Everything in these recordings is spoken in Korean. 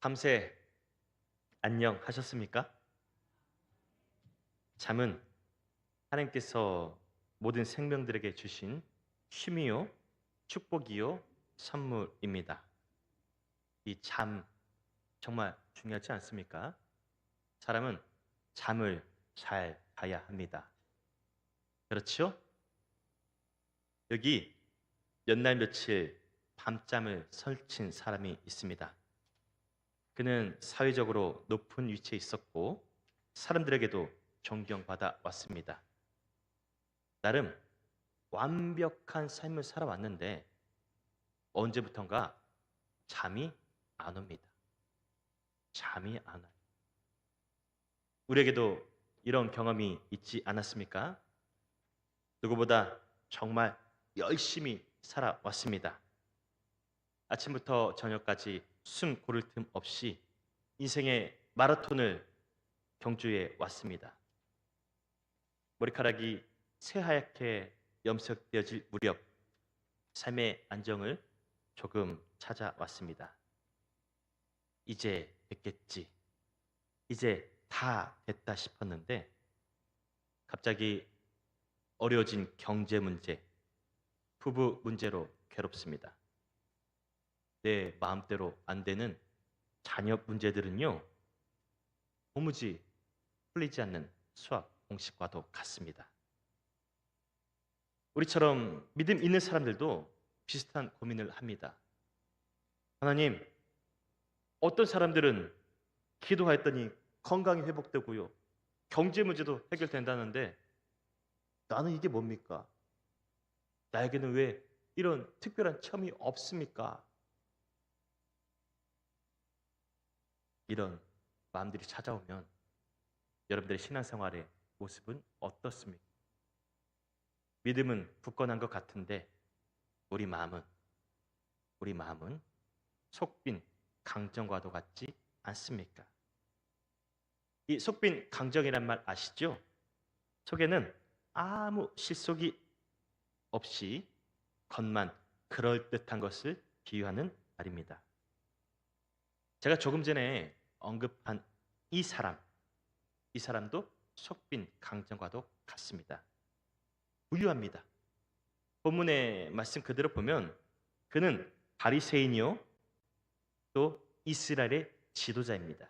밤새 안녕하셨습니까? 잠은 하나님께서 모든 생명들에게 주신 쉼이요, 축복이요, 선물입니다. 이 잠 정말 중요하지 않습니까? 사람은 잠을 잘 자야 합니다. 그렇죠? 여기 몇 날 며칠 밤잠을 설친 사람이 있습니다. 그는 사회적으로 높은 위치에 있었고 사람들에게도 존경받아 왔습니다. 나름 완벽한 삶을 살아왔는데 언제부턴가 잠이 안 옵니다. 잠이 안 와요. 우리에게도 이런 경험이 있지 않았습니까? 누구보다 정말 열심히 살아왔습니다. 아침부터 저녁까지 숨 고를 틈 없이 인생의 마라톤을 경주해 왔습니다. 머리카락이 새하얗게 염색되어질 무렵 삶의 안정을 조금 찾아왔습니다. 이제 됐겠지. 이제 다 됐다 싶었는데 갑자기 어려워진 경제 문제, 부부 문제로 괴롭습니다. 내 마음대로 안 되는 자녀 문제들은요, 도무지 풀리지 않는 수학 공식과도 같습니다. 우리처럼 믿음 있는 사람들도 비슷한 고민을 합니다. 하나님, 어떤 사람들은 기도하였더니 건강이 회복되고요, 경제 문제도 해결된다는데 나는 이게 뭡니까? 나에게는 왜 이런 특별한 체험이 없습니까? 이런 마음들이 찾아오면 여러분들의 신앙생활의 모습은 어떻습니까? 믿음은 굳건한 것 같은데 우리 마음은 속빈 강정과도 같지 않습니까? 이 속빈 강정이란 말 아시죠? 속에는 아무 실속이 없이 겉만 그럴듯한 것을 비유하는 말입니다. 제가 조금 전에 언급한 이 사람도 속빈 강정과도 같습니다. 부유합니다. 본문의 말씀 그대로 보면 그는 바리새인이요 또 이스라엘의 지도자입니다.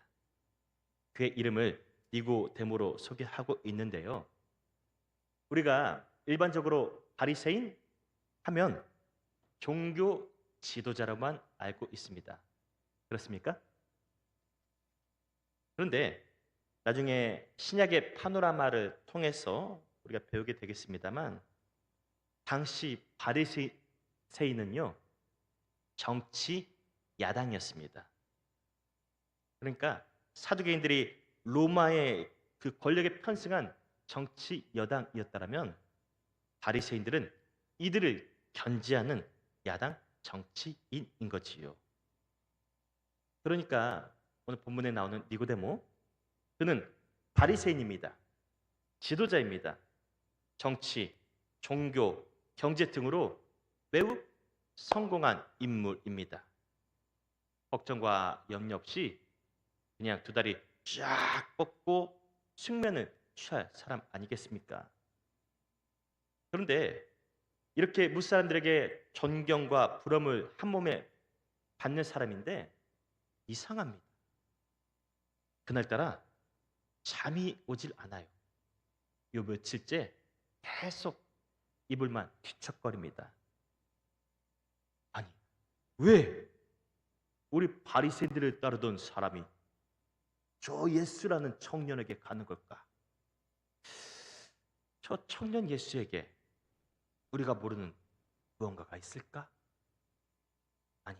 그의 이름을 니고데모로 소개하고 있는데요. 우리가 일반적으로 바리새인 하면 종교 지도자로만 알고 있습니다. 그렇습니까? 그런데 나중에 신약의 파노라마를 통해서 우리가 배우게 되겠습니다만 당시 바리새인은요 정치 야당이었습니다. 그러니까 사두개인들이 로마의 그 권력에 편승한 정치 여당이었다면 바리새인들은 이들을 견제하는 야당 정치인인 거지요. 그러니까 오늘 본문에 나오는 니고데모, 그는 바리새인입니다. 지도자입니다. 정치, 종교, 경제 등으로 매우 성공한 인물입니다. 걱정과 염려 없이 그냥 두 다리 쫙 뻗고 숙면을 취할 사람 아니겠습니까? 그런데 이렇게 무사람들에게 존경과 부러움을 한 몸에 받는 사람인데 이상합니다. 그날따라 잠이 오질 않아요. 요 며칠째 계속 이불만 뒤척거립니다. 아니, 왜 우리 바리새인들을 따르던 사람이 저 예수라는 청년에게 가는 걸까? 저 청년 예수에게 우리가 모르는 무언가가 있을까? 아니,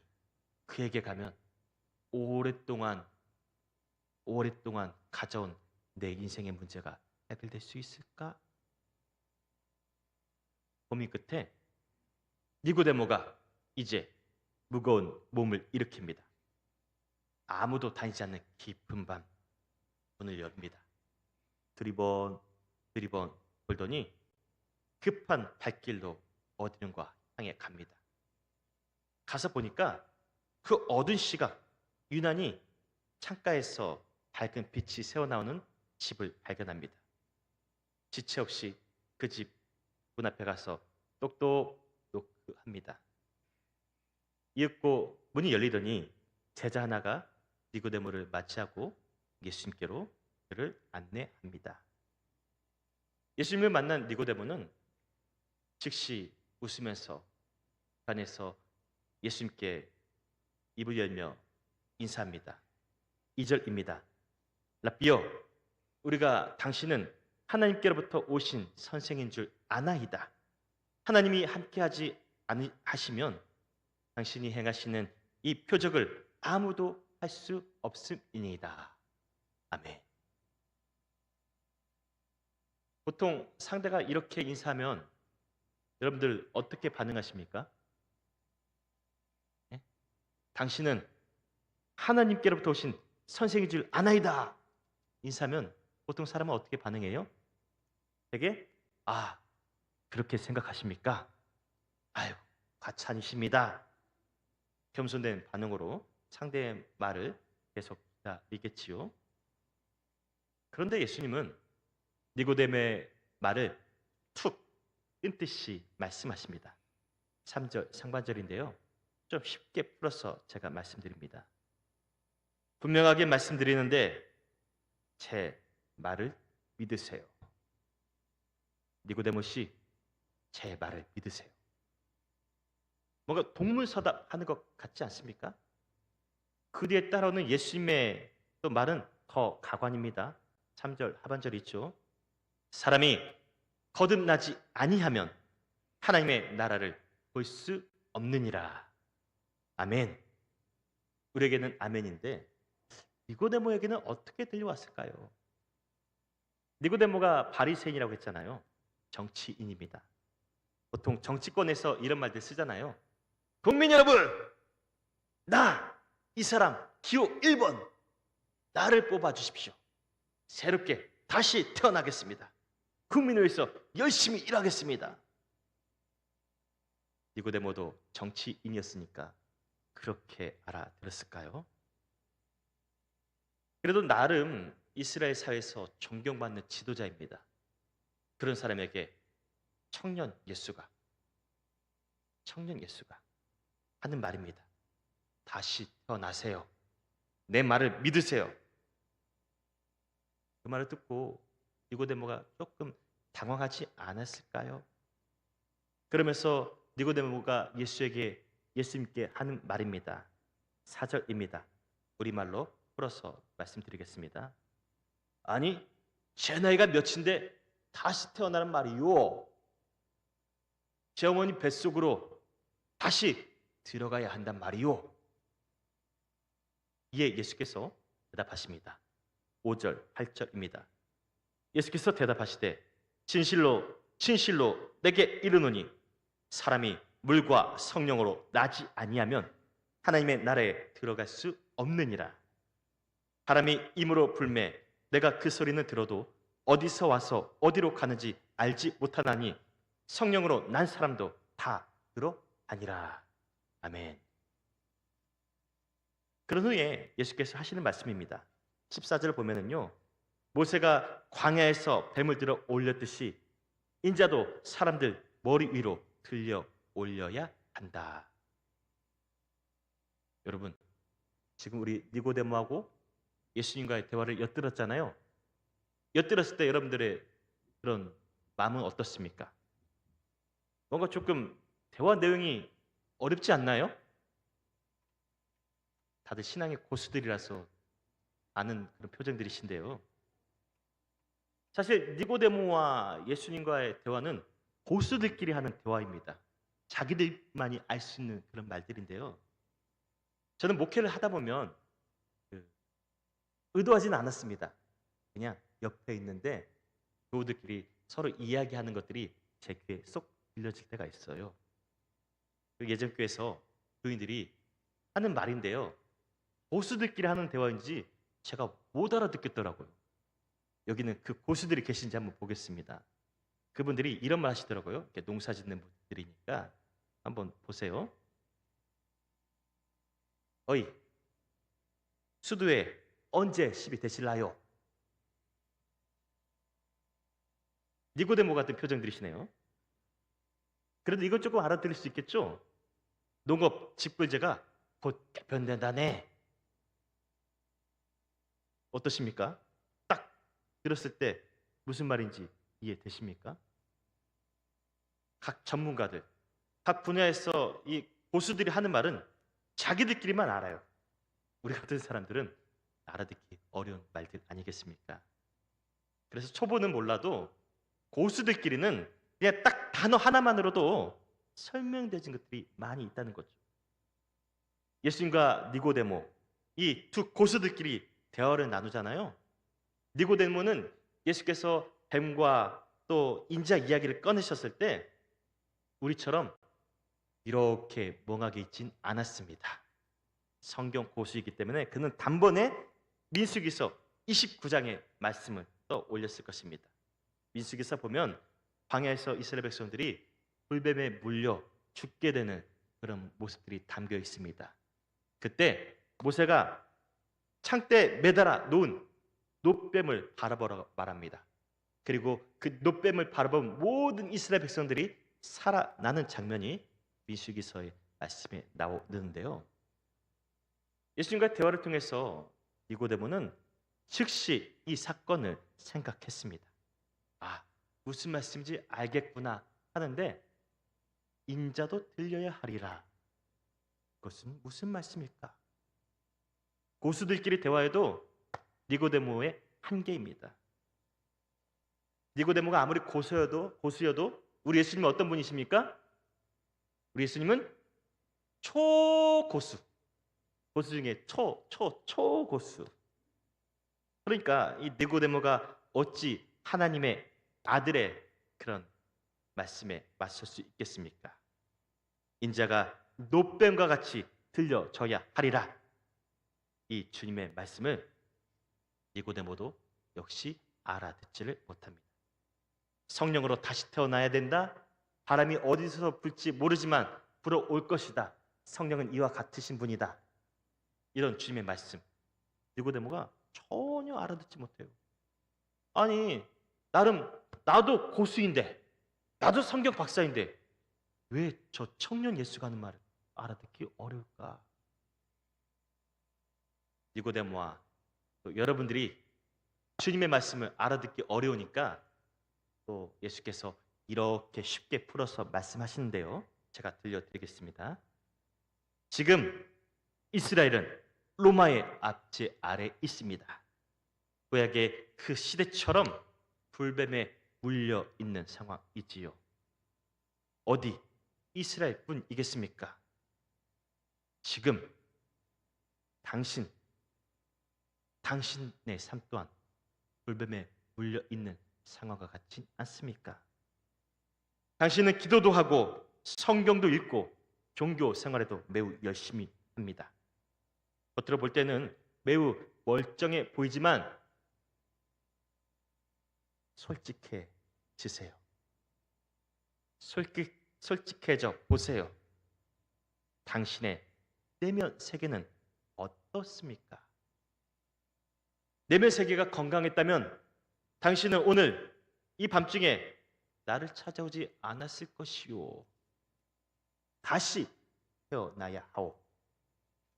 그에게 가면 오랫동안 가져온 내 인생의 문제가 해결될 수 있을까? 고민 끝에 니고데모가 이제 무거운 몸을 일으킵니다. 아무도 다니지 않는 깊은 밤 문을 열립니다. 두리번 돌더니 급한 발길로 어디론가 향해 갑니다. 가서 보니까 그 어두운 시각 유난히 창가에서 밝은 빛이 새어나오는 집을 발견합니다. 지체 없이 그 집 문 앞에 가서 똑똑 노크합니다. 이윽고 문이 열리더니 제자 하나가 니고데모를 맞이하고 예수님께로 그를 안내합니다. 예수님을 만난 니고데모는 즉시 웃으면서 안에서 예수님께 입을 열며 인사합니다. 2절입니다. 라비어, 우리가 당신은 하나님께로부터 오신 선생인 줄 아나이다. 하나님이 함께하지 하시면 당신이 행하시는 이 표적을 아무도 할 수 없음이니이다. 아멘. 보통 상대가 이렇게 인사하면 여러분들 어떻게 반응하십니까? 예? 당신은 하나님께로부터 오신 선생인 줄 아나이다. 인사하면 보통 사람은 어떻게 반응해요? 되게 그렇게 생각하십니까? 아유, 과찬이십니다. 겸손된 반응으로 상대의 말을 계속 기다리겠지요. 그런데 예수님은 니고데모의 말을 툭 끊듯이 말씀하십니다. 3절 상반절인데요. 좀 쉽게 풀어서 제가 말씀드립니다. 분명하게 말씀드리는데 제 말을 믿으세요. 니고데모 씨, 제 말을 믿으세요. 뭔가 동문서답하는 것 같지 않습니까? 그 뒤에 따라오는 예수님의 또 말은 더 가관입니다. 3절 하반절이 있죠. 사람이 거듭나지 아니하면 하나님의 나라를 볼 수 없느니라. 아멘. 우리에게는 아멘인데 니고데모에게는 어떻게 들려왔을까요? 니고데모가 바리새인이라고 했잖아요. 정치인입니다. 보통 정치권에서 이런 말들 쓰잖아요. 국민 여러분, 이 사람 기호 1번 나를 뽑아주십시오. 새롭게 다시 태어나겠습니다. 국민을 위해서 열심히 일하겠습니다. 니고데모도 정치인이었으니까 그렇게 알아들었을까요? 그래도 나름 이스라엘 사회에서 존경받는 지도자입니다. 그런 사람에게 청년 예수가 하는 말입니다. 다시 태어나세요. 내 말을 믿으세요. 그 말을 듣고 니고데모가 조금 당황하지 않았을까요? 그러면서 니고데모가 예수님께 하는 말입니다. 4절입니다. 우리말로 풀어서 말씀드리겠습니다. 아니, 제 나이가 몇인데 다시 태어나는 말이요. 제 어머니 뱃속으로 다시 들어가야 한단 말이요. 이에 예수께서 대답하십니다. 5절, 8절입니다. 예수께서 대답하시되 진실로 진실로 내게 이르노니 사람이 물과 성령으로 나지 아니하면 하나님의 나라에 들어갈 수 없느니라. 바람이 임으로 불매 내가 그 소리는 들어도 어디서 와서 어디로 가는지 알지 못하나니 성령으로 난 사람도 다 들어가니라. 아멘. 그런 후에 예수께서 하시는 말씀입니다. 14절을 보면은요. 모세가 광야에서 뱀을 들어 올렸듯이 인자도 사람들 머리 위로 들려 올려야 한다. 여러분, 지금 우리 니고데모하고 예수님과의 대화를 엿들었잖아요. 엿들었을 때 여러분들의 그런 마음은 어떻습니까? 뭔가 조금 대화 내용이 어렵지 않나요? 다들 신앙의 고수들이라서 아는 그런 표정들이신데요. 사실 니고데모와 예수님과의 대화는 고수들끼리 하는 대화입니다. 자기들만이 알 수 있는 그런 말들인데요. 저는 목회를 하다 보면 의도하지는 않았습니다. 그냥 옆에 있는데 교우들끼리 서로 이야기하는 것들이 제 귀에 쏙 들려질 때가 있어요. 예전 교회에서 교인들이 하는 말인데요. 고수들끼리 하는 대화인지 제가 못 알아듣겠더라고요. 여기는 그 고수들이 계신지 한번 보겠습니다. 그분들이 이런 말 하시더라고요. 이렇게 농사 짓는 분들이니까 한번 보세요. 어이, 수두에 언제 10이 되실라요? 니고데모 같은 표정들이시네요. 그래도 이건 조금 알아들을 수 있겠죠? 농업 직불제가 곧 개편된다네. 어떠십니까? 딱 들었을 때 무슨 말인지 이해되십니까? 각 전문가들, 각 분야에서 이 고수들이 하는 말은 자기들끼리만 알아요. 우리 같은 사람들은 알아듣기 어려운 말들 아니겠습니까? 그래서 초보는 몰라도 고수들끼리는 그냥 딱 단어 하나만으로도 설명되는 것들이 많이 있다는 거죠. 예수님과 니고데모, 이 두 고수들끼리 대화를 나누잖아요. 니고데모는 예수께서 뱀과 또 인자 이야기를 꺼내셨을 때 우리처럼 이렇게 멍하게 있진 않았습니다. 성경 고수이기 때문에 그는 단번에 민수기서 29장의 말씀을 또 올렸을 것입니다. 민수기서 보면 광야에서 이스라엘 백성들이 불뱀에 물려 죽게 되는 그런 모습들이 담겨 있습니다. 그때 모세가 창대에 매달아 놓은 놋뱀을 바라보라 말합니다. 그리고 그 놋뱀을 바라본 모든 이스라엘 백성들이 살아나는 장면이 민수기서의 말씀에 나오는데요. 예수님과의 대화를 통해서 니고데모는 즉시 이 사건을 생각했습니다. 아, 무슨 말씀인지 알겠구나 하는데 인자도 들려야 하리라. 그것은 무슨 말씀일까? 고수들끼리 대화해도 니고데모의 한계입니다. 니고데모가 아무리 고수여도 우리 예수님은 어떤 분이십니까? 우리 예수님은 초고수. 고수 중에 초고수. 그러니까 이 니고데모가 어찌 하나님의 아들의 그런 말씀에 맞설 수 있겠습니까? 인자가 놋뱀과 같이 들려져야 하리라. 이 주님의 말씀을 니고데모도 역시 알아듣지를 못합니다. 성령으로 다시 태어나야 된다. 바람이 어디서 불지 모르지만 불어올 것이다. 성령은 이와 같으신 분이다. 이런 주님의 말씀 니고데모가 전혀 알아듣지 못해요. 아니 나름 나도 고수인데 나도 성경 박사인데 왜 저 청년 예수가 하는 말을 알아듣기 어려울까? 니고데모와 또 여러분들이 주님의 말씀을 알아듣기 어려우니까 또 예수께서 이렇게 쉽게 풀어서 말씀하시는데요. 제가 들려드리겠습니다. 지금 이스라엘은 로마의 압제 아래 있습니다. 구약의 그 시대처럼 불뱀에 물려 있는 상황이지요. 어디 이스라엘뿐이겠습니까? 지금 당신의 삶 또한 불뱀에 물려 있는 상황과 같지 않습니까? 당신은 기도도 하고 성경도 읽고 종교 생활에도 매우 열심히 합니다. 겉으로 볼 때는 매우 멀쩡해 보이지만 솔직해지세요. 솔직해져 보세요. 당신의 내면 세계는 어떻습니까? 내면 세계가 건강했다면 당신은 오늘 이 밤중에 나를 찾아오지 않았을 것이요. 다시 태어나야 하오.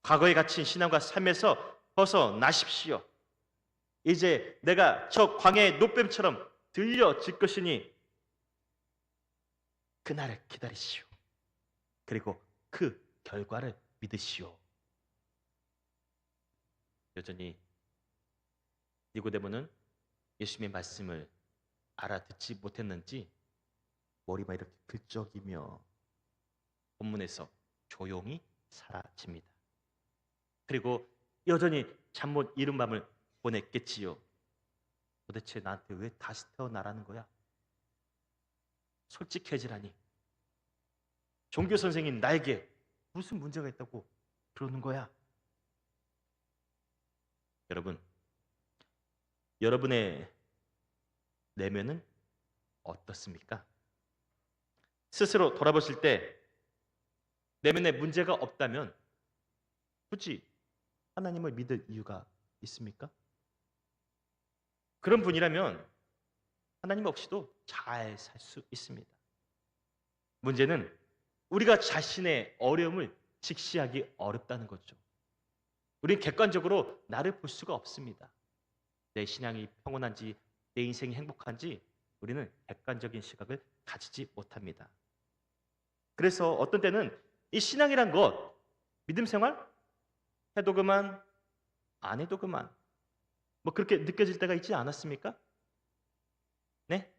과거에 갇힌 신앙과 삶에서 벗어나십시오. 이제 내가 저 광야의 놋뱀처럼 들려질 것이니 그날을 기다리시오. 그리고 그 결과를 믿으시오. 여전히 니고데모는 예수님의 말씀을 알아듣지 못했는지 머리만 이렇게 긁적이며 본문에서 조용히 사라집니다. 그리고 여전히 잠 못 이룬 밤을 보냈겠지요. 도대체 나한테 왜 다시 태어나라는 거야? 솔직해지라니. 종교 선생님 나에게 무슨 문제가 있다고 그러는 거야? 여러분, 여러분의 내면은 어떻습니까? 스스로 돌아보실 때 내면에 문제가 없다면 굳이 하나님을 믿을 이유가 있습니까? 그런 분이라면 하나님 없이도 잘 살 수 있습니다. 문제는 우리가 자신의 어려움을 직시하기 어렵다는 거죠. 우리는 객관적으로 나를 볼 수가 없습니다. 내 신앙이 평온한지 내 인생이 행복한지 우리는 객관적인 시각을 가지지 못합니다. 그래서 어떤 때는 이 신앙이란 것, 믿음 생활 해도 그만 안 해도 그만 뭐 그렇게 느껴질 때가 있지 않았습니까? 네?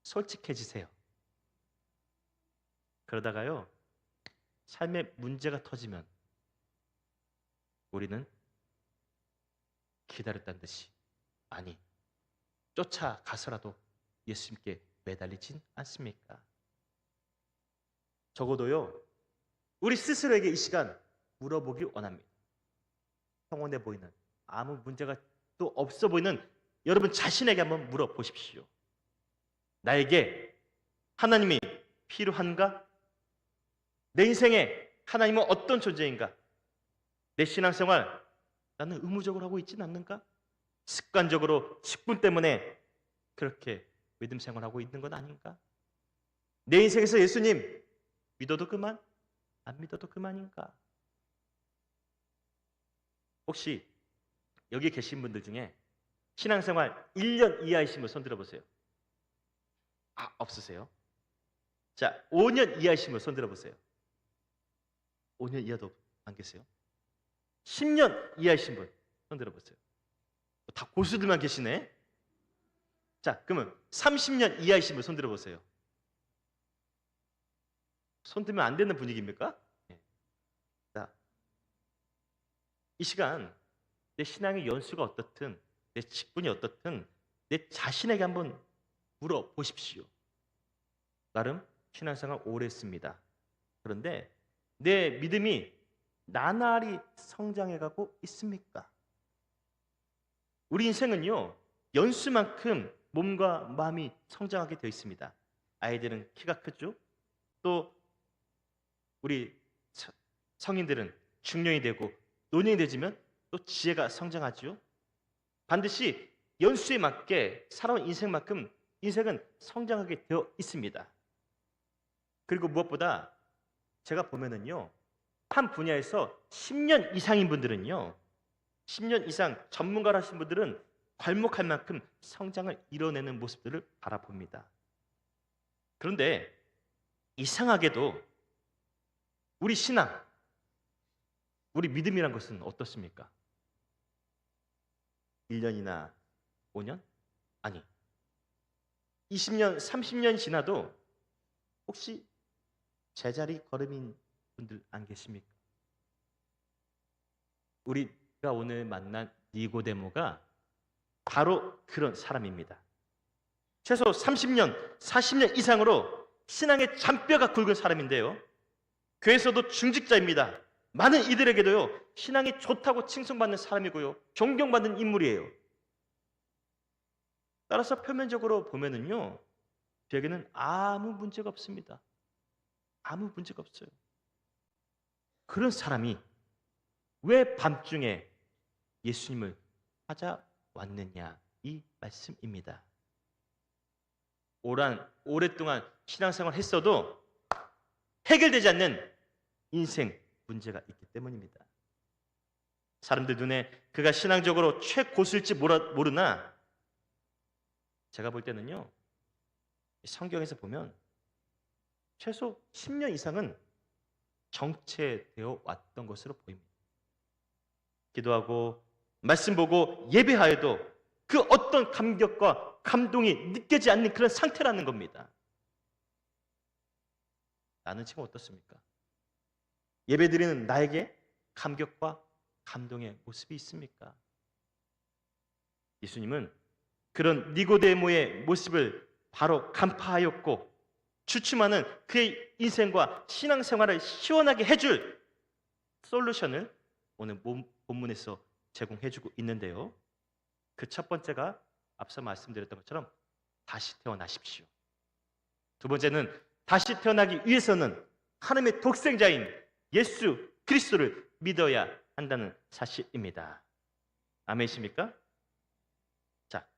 솔직해지세요. 그러다가요, 삶에 문제가 터지면 우리는 기다렸다는 듯이, 아니, 쫓아가서라도 예수님께 매달리진 않습니까? 적어도요, 우리 스스로에게 이 시간 물어보기 원합니다. 평온해 보이는, 아무 문제가 또 없어 보이는 여러분 자신에게 한번 물어보십시오. 나에게 하나님이 필요한가? 내 인생에 하나님은 어떤 존재인가? 내 신앙생활 나는 의무적으로 하고 있지는 않는가? 습관적으로 직분 때문에 그렇게 믿음 생활하고 있는 건 아닌가? 내 인생에서 예수님 믿어도 그만? 안 믿어도 그만인가? 혹시 여기 계신 분들 중에 신앙생활 1년 이하이신 분 손 들어보세요. 아, 없으세요? 자, 5년 이하이신 분 손 들어보세요. 5년 이하도 안 계세요? 10년 이하이신 분 손 들어보세요. 다 고수들만 계시네. 자, 그러면 30년 이하이신 분 손 들어보세요. 손 들면 안 되는 분위기입니까? 네. 자, 이 시간 내 신앙의 연수가 어떻든 내 직분이 어떻든 내 자신에게 한번 물어보십시오. 나름 신앙생활 오래 했습니다. 그런데 내 믿음이 나날이 성장해가고 있습니까? 우리 인생은요, 연수만큼 몸과 마음이 성장하게 되어 있습니다. 아이들은 키가 크죠? 또 우리 성인들은 중년이 되고 노년이 되지면 또 지혜가 성장하죠. 반드시 연수에 맞게 살아온 인생만큼 인생은 성장하게 되어 있습니다. 그리고 무엇보다 제가 보면은요, 한 분야에서 10년 이상인 분들은요, 10년 이상 전문가를 하신 분들은 괄목할 만큼 성장을 이뤄내는 모습들을 바라봅니다. 그런데 이상하게도 우리 신앙, 우리 믿음이란 것은 어떻습니까? 1년이나 5년? 아니, 20년, 30년 지나도 혹시 제자리 걸음인 분들 안 계십니까? 우리가 오늘 만난 니고데모가 바로 그런 사람입니다. 최소 30년, 40년 이상으로 신앙의 잔뼈가 굵은 사람인데요. 교회에서도 중직자입니다. 많은 이들에게도요, 신앙이 좋다고 칭송받는 사람이고요, 존경받는 인물이에요. 따라서 표면적으로 보면은요, 저에게는 아무 문제가 없습니다. 아무 문제가 없어요. 그런 사람이 왜 밤중에 예수님을 찾아왔느냐, 이 말씀입니다. 오랫동안 신앙생활을 했어도 해결되지 않는 인생 문제가 있기 때문입니다. 사람들 눈에 그가 신앙적으로 최고수일지 모르나 제가 볼 때는요, 성경에서 보면 최소 10년 이상은 정체되어 왔던 것으로 보입니다. 기도하고 말씀 보고 예배하여도 그 어떤 감격과 감동이 느껴지지 않는 그런 상태라는 겁니다. 나는 지금 어떻습니까? 예배드리는 나에게 감격과 감동의 모습이 있습니까? 예수님은 그런 니고데모의 모습을 바로 간파하였고 주춤하는 그의 인생과 신앙생활을 시원하게 해줄 솔루션을 오늘 본문에서 제공해주고 있는데요. 그 첫 번째가 앞서 말씀드렸던 것처럼 다시 태어나십시오. 두 번째는 다시 태어나기 위해서는 하나님의 독생자인 예수 그리스도를 믿어야 한다는 사실입니다. 아멘이십니까? 자,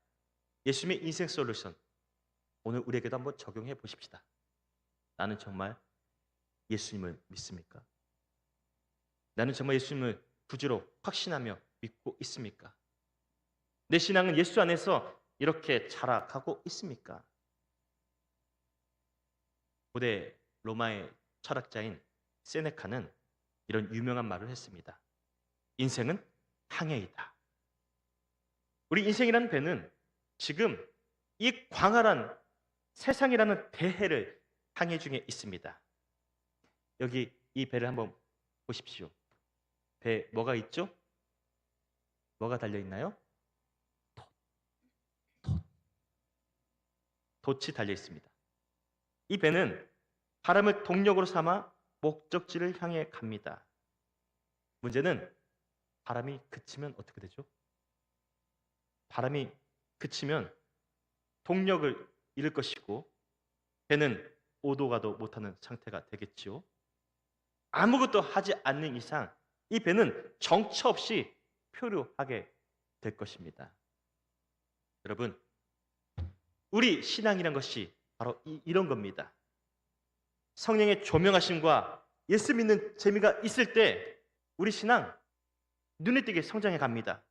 예수님의 인생 솔루션 오늘 우리에게도 한번 적용해 보십시다. 나는 정말 예수님을 믿습니까? 나는 정말 예수님을 구주로 확신하며 믿고 있습니까? 내 신앙은 예수 안에서 이렇게 자라가고 있습니까? 고대 로마의 철학자인 세네카는 이런 유명한 말을 했습니다. 인생은 항해이다. 우리 인생이라는 배는 지금 이 광활한 세상이라는 대해를 항해 중에 있습니다. 여기 이 배를 한번 보십시오. 배 뭐가 있죠? 뭐가 달려 있나요? 돛이 달려 있습니다. 이 배는 바람을 동력으로 삼아 목적지를 향해 갑니다. 문제는 바람이 그치면 어떻게 되죠? 바람이 그치면 동력을 잃을 것이고 배는 오도 가도 못하는 상태가 되겠지요. 아무것도 하지 않는 이상 이 배는 정처 없이 표류하게 될 것입니다. 여러분, 우리 신앙이란 것이 바로 이런 겁니다. 성령의 조명하심과 예수 믿는 재미가 있을 때 우리 신앙 눈에 띄게 성장해 갑니다.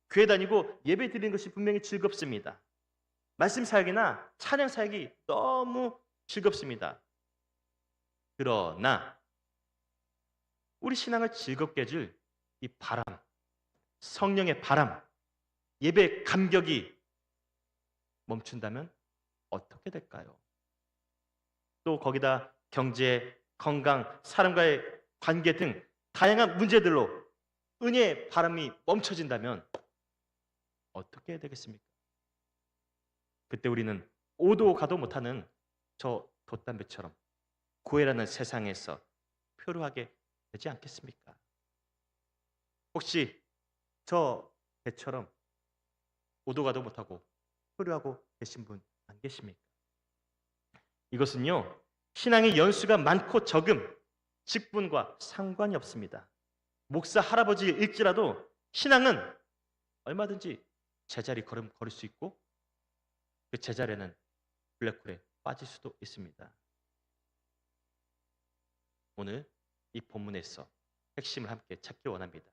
교회 다니고 예배 드리는 것이 분명히 즐겁습니다. 말씀 사역이나 찬양 사역이 너무 즐겁습니다. 그러나 우리 신앙을 즐겁게 해줄 이 바람, 성령의 바람, 예배의 감격이 멈춘다면 어떻게 될까요? 또 거기다 경제, 건강, 사람과의 관계 등 다양한 문제들로 은혜의 바람이 멈춰진다면 어떻게 해야 되겠습니까? 그때 우리는 오도 가도 못하는 저 돛담배처럼 구애라는 세상에서 표류하게 되지 않겠습니까? 혹시 저 배처럼 오도 가도 못하고 표류하고 계신 분 안 계십니까? 이것은요, 신앙의 연수가 많고 적음, 직분과 상관이 없습니다. 목사 할아버지일지라도 신앙은 얼마든지 제자리 걸음 걸을 수 있고 그 제자리에는 블랙홀에 빠질 수도 있습니다. 오늘 이 본문에서 핵심을 함께 찾기 원합니다.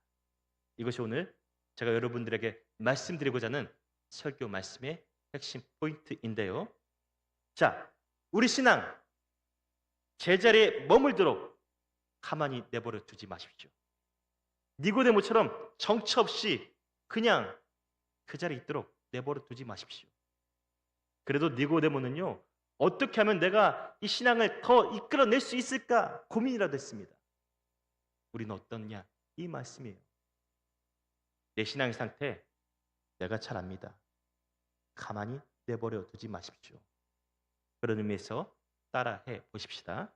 이것이 오늘 제가 여러분들에게 말씀드리고자 하는 설교 말씀의 핵심 포인트인데요. 자, 우리 신앙 제자리에 머물도록 가만히 내버려 두지 마십시오. 니고데모처럼 정처 없이 그냥 그 자리에 있도록 내버려 두지 마십시오. 그래도 니고데모는요, 어떻게 하면 내가 이 신앙을 더 이끌어낼 수 있을까 고민이라도 했습니다. 우리는 어떻냐? 이 말씀이에요. 내 신앙의 상태 내가 잘 압니다. 가만히 내버려 두지 마십시오. 그런 의미에서 따라해 보십시다.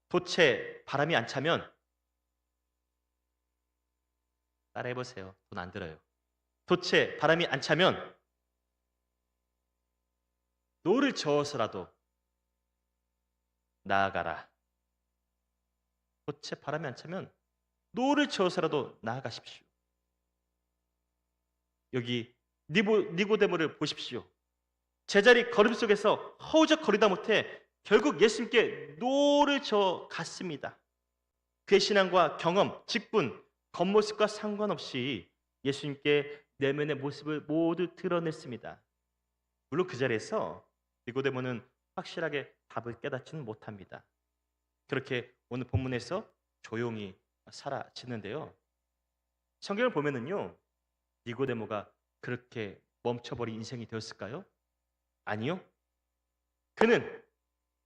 돛에 바람이 안 차면 따라해 보세요. 돈 안 들어요. 돛에 바람이 안 차면 노를 저어서라도 나아가라. 돛에 바람이 안 차면 노를 저어서라도 나아가십시오. 여기 니고데모를 보십시오. 제자리 걸음 속에서 허우적거리다 못해 결국 예수님께 노를 저어 갔습니다. 그의 신앙과 경험, 직분, 겉모습과 상관없이 예수님께 내면의 모습을 모두 드러냈습니다. 물론 그 자리에서 니고데모는 확실하게 답을 깨닫지는 못합니다. 그렇게 오늘 본문에서 조용히 사라지는데요. 성경을 보면은요, 니고데모가 그렇게 멈춰버린 인생이 되었을까요? 아니요. 그는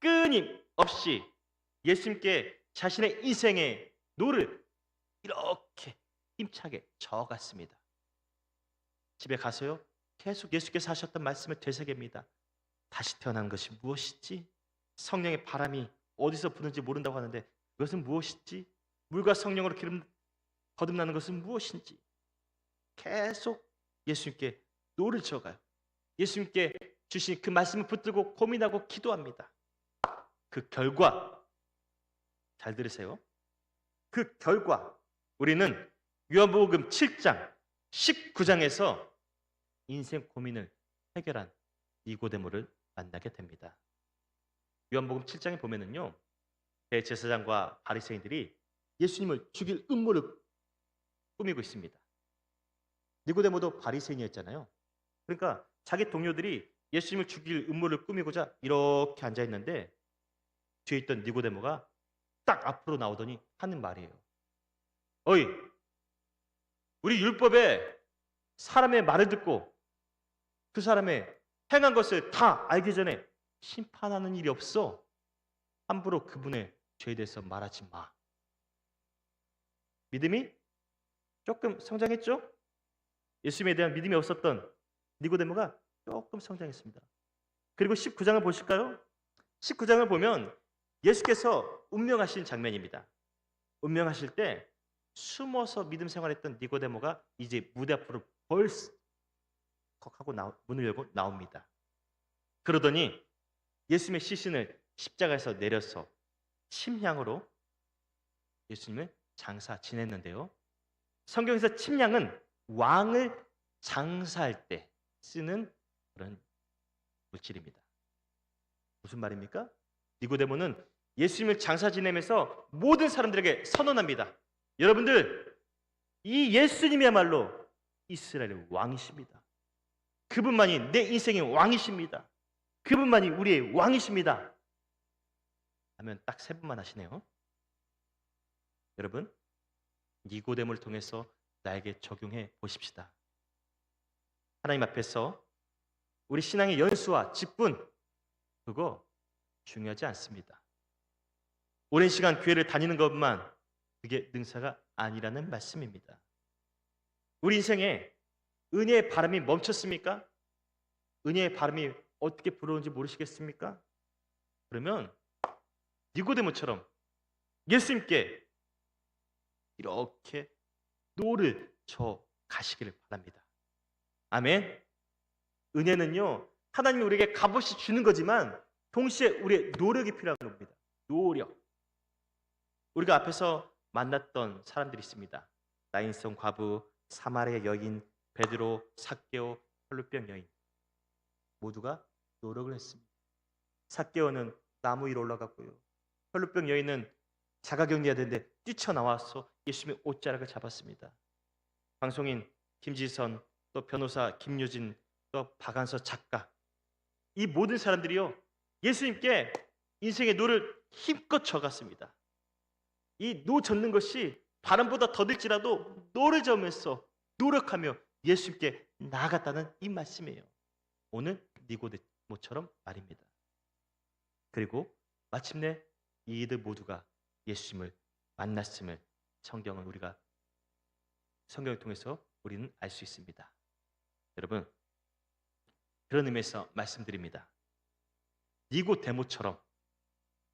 끊임없이 예수님께 자신의 인생의 노를 이렇게 힘차게 저어갔습니다. 집에 가서요, 계속 예수께서 하셨던 말씀을 되새깁니다. 다시 태어난 것이 무엇이지? 성령의 바람이 어디서 부는지 모른다고 하는데 그것은 무엇이지? 물과 성령으로 거듭나는 것은 무엇인지 계속 예수님께 노를 저어가요. 예수님께 주신 그 말씀을 붙들고 고민하고 기도합니다. 그 결과, 잘 들으세요. 그 결과 우리는 요한복음 7장 19장에서 인생 고민을 해결한 니고데모를 만나게 됩니다. 요한복음 7장에 보면은요, 대제사장과 바리새인들이 예수님을 죽일 음모를 꾸미고 있습니다. 니고데모도 바리새인이었잖아요. 그러니까 자기 동료들이 예수님을 죽일 음모를 꾸미고자 이렇게 앉아 있는데 뒤에 있던 니고데모가 딱 앞으로 나오더니 하는 말이에요. 어이, 우리 율법에 사람의 말을 듣고 그 사람의 행한 것을 다 알기 전에 심판하는 일이 없어. 함부로 그분의 죄에 대해서 말하지 마. 믿음이 조금 성장했죠? 예수님에 대한 믿음이 없었던 니고데모가 조금 성장했습니다. 그리고 19장을 보실까요? 19장을 보면 예수께서 운명하신 장면입니다. 운명하실 때 숨어서 믿음 생활했던 니고데모가 이제 무대 앞으로 벌썩 하고 문을 열고 나옵니다. 그러더니 예수님의 시신을 십자가에서 내려서 침향으로 예수님을 장사 지냈는데요. 성경에서 침향은 왕을 장사할 때 쓰는 그런 물질입니다. 무슨 말입니까? 니고데모는 예수님을 장사 지내면서 모든 사람들에게 선언합니다. 여러분들, 이 예수님이야말로 이스라엘의 왕이십니다. 그분만이 내 인생의 왕이십니다. 그분만이 우리의 왕이십니다. 하면 딱 3번만 하시네요. 여러분, 니고데모를 통해서 나에게 적용해 보십시다. 하나님 앞에서 우리 신앙의 연수와 직분, 그거 중요하지 않습니다. 오랜 시간 교회를 다니는 것만 그게 능사가 아니라는 말씀입니다. 우리 인생에 은혜의 바람이 멈췄습니까? 은혜의 바람이 어떻게 불어오는지 모르시겠습니까? 그러면 니고데모처럼 예수님께 이렇게 노를 저 가시기를 바랍니다. 아멘. 은혜는요, 하나님이 우리에게 값없이 주는 거지만 동시에 우리의 노력이 필요한 겁니다. 노력. 우리가 앞에서 만났던 사람들이 있습니다. 나인성 과부, 사마리아 여인, 베드로, 삭개오, 혈루병 여인. 모두가 노력을 했습니다. 삭개오는 나무 위로 올라갔고요. 혈루병 여인은 자가격리해야 되는데 뛰쳐나와서 예수님의 옷자락을 잡았습니다. 방송인 김지선, 또 변호사 김유진, 또 박한서 작가, 이 모든 사람들이요, 예수님께 인생의 노를 힘껏 져갔습니다. 이 노 젓는 것이 바람보다 더딜지라도 노를 저으면서 노력하며 예수님께 나아갔다는 이 말씀이에요. 오늘 니고데모처럼 말입니다. 그리고 마침내 이들 모두가 예수님을 만났음을 성경을 통해서 우리는 알 수 있습니다. 여러분, 그런 의미에서 말씀드립니다. 니고데모처럼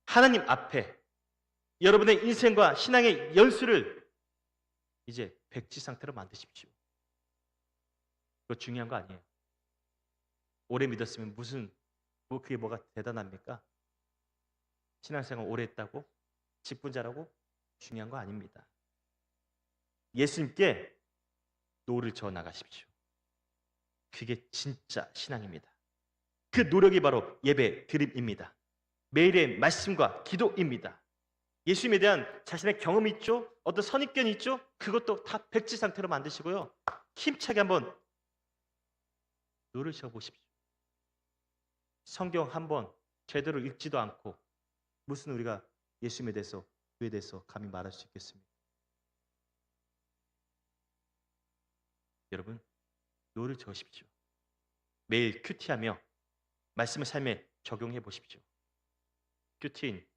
하나님 앞에 여러분의 인생과 신앙의 연수를 이제 백지 상태로 만드십시오. 그거 중요한 거 아니에요. 오래 믿었으면 그게 뭐가 대단합니까? 신앙생활 오래 했다고? 직분자라고? 중요한 거 아닙니다. 예수님께 노를 저어 나가십시오. 그게 진짜 신앙입니다. 그 노력이 바로 예배 드림입니다. 매일의 말씀과 기도입니다. 예수님에 대한 자신의 경험이 있죠? 어떤 선입견이 있죠? 그것도 다 백지 상태로 만드시고요, 힘차게 한번 노를 저어 보십시오. 성경 한번 제대로 읽지도 않고 무슨 우리가 예수님에 대해서, 그에 대해서 감히 말할 수 있겠습니까? 여러분, 노를 저으십시오. 매일 큐티하며 말씀을 삶에 적용해 보십시오. 큐티인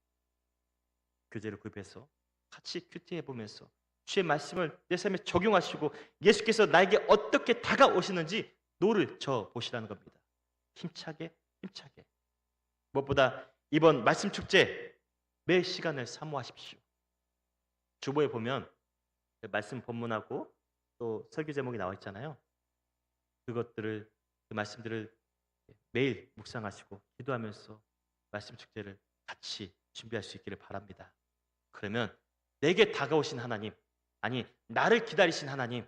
교재를 구입해서 같이 큐티해 보면서 주의 말씀을 내 삶에 적용하시고 예수께서 나에게 어떻게 다가오시는지 노를 저어 보시라는 겁니다. 힘차게. 무엇보다 이번 말씀 축제 매 시간을 사모하십시오. 주보에 보면 말씀 본문하고 또 설교 제목이 나와 있잖아요. 그 말씀들을 매일 묵상하시고 기도하면서 말씀 축제를 같이 준비할 수 있기를 바랍니다. 그러면 내게 다가오신 하나님, 아니 나를 기다리신 하나님,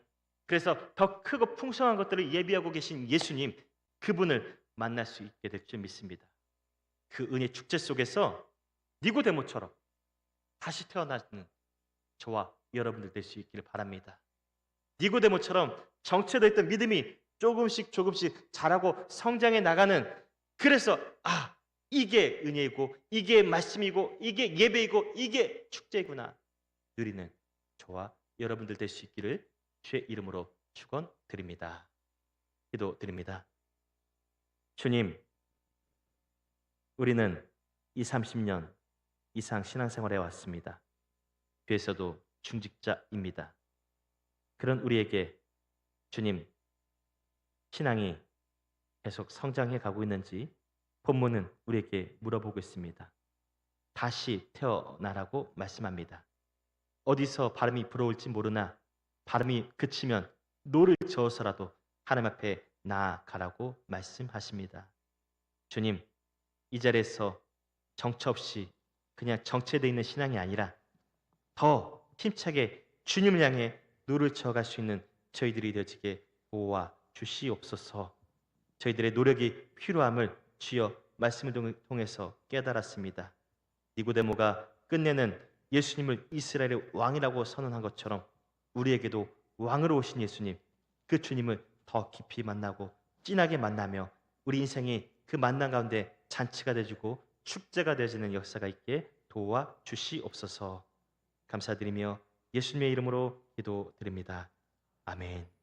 그래서 더 크고 풍성한 것들을 예비하고 계신 예수님, 그분을 만날 수 있게 될 줄 믿습니다. 그 은혜 축제 속에서 니고데모처럼 다시 태어나는 저와 여러분들 될 수 있기를 바랍니다. 니고데모처럼 정체되어 있던 믿음이 조금씩 조금씩 자라고 성장해 나가는, 그래서 이게 은혜이고 이게 말씀이고 이게 예배이고 이게 축제구나 누리는 저와 여러분들 될 수 있기를 주의 이름으로 축원드립니다. 기도드립니다. 주님, 우리는 20, 30년 이상 신앙생활에 왔습니다. 그에서도 중직자입니다. 그런 우리에게 주님, 신앙이 계속 성장해 가고 있는지 본문은 우리에게 물어보고 있습니다. 다시 태어나라고 말씀합니다. 어디서 발음이 불어올지 모르나 발음이 그치면 노를 저어서라도 하나님 앞에 나아가라고 말씀하십니다. 주님, 이 자리에서 정처 없이 그냥 정체되어 있는 신앙이 아니라 더 힘차게 주님을 향해 노를 저어갈 수 있는 저희들이 되어지게 도와 주시옵소서. 저희들의 노력이 필요함을 주여 말씀을 통해서 깨달았습니다. 니고데모가 끝내는 예수님을 이스라엘의 왕이라고 선언한 것처럼 우리에게도 왕으로 오신 예수님, 그 주님을 더 깊이 만나고 진하게 만나며 우리 인생이 그 만남 가운데 잔치가 되어지고 축제가 되어지는 역사가 있게 도와 주시옵소서. 감사드리며 예수님의 이름으로 기도드립니다. 아멘.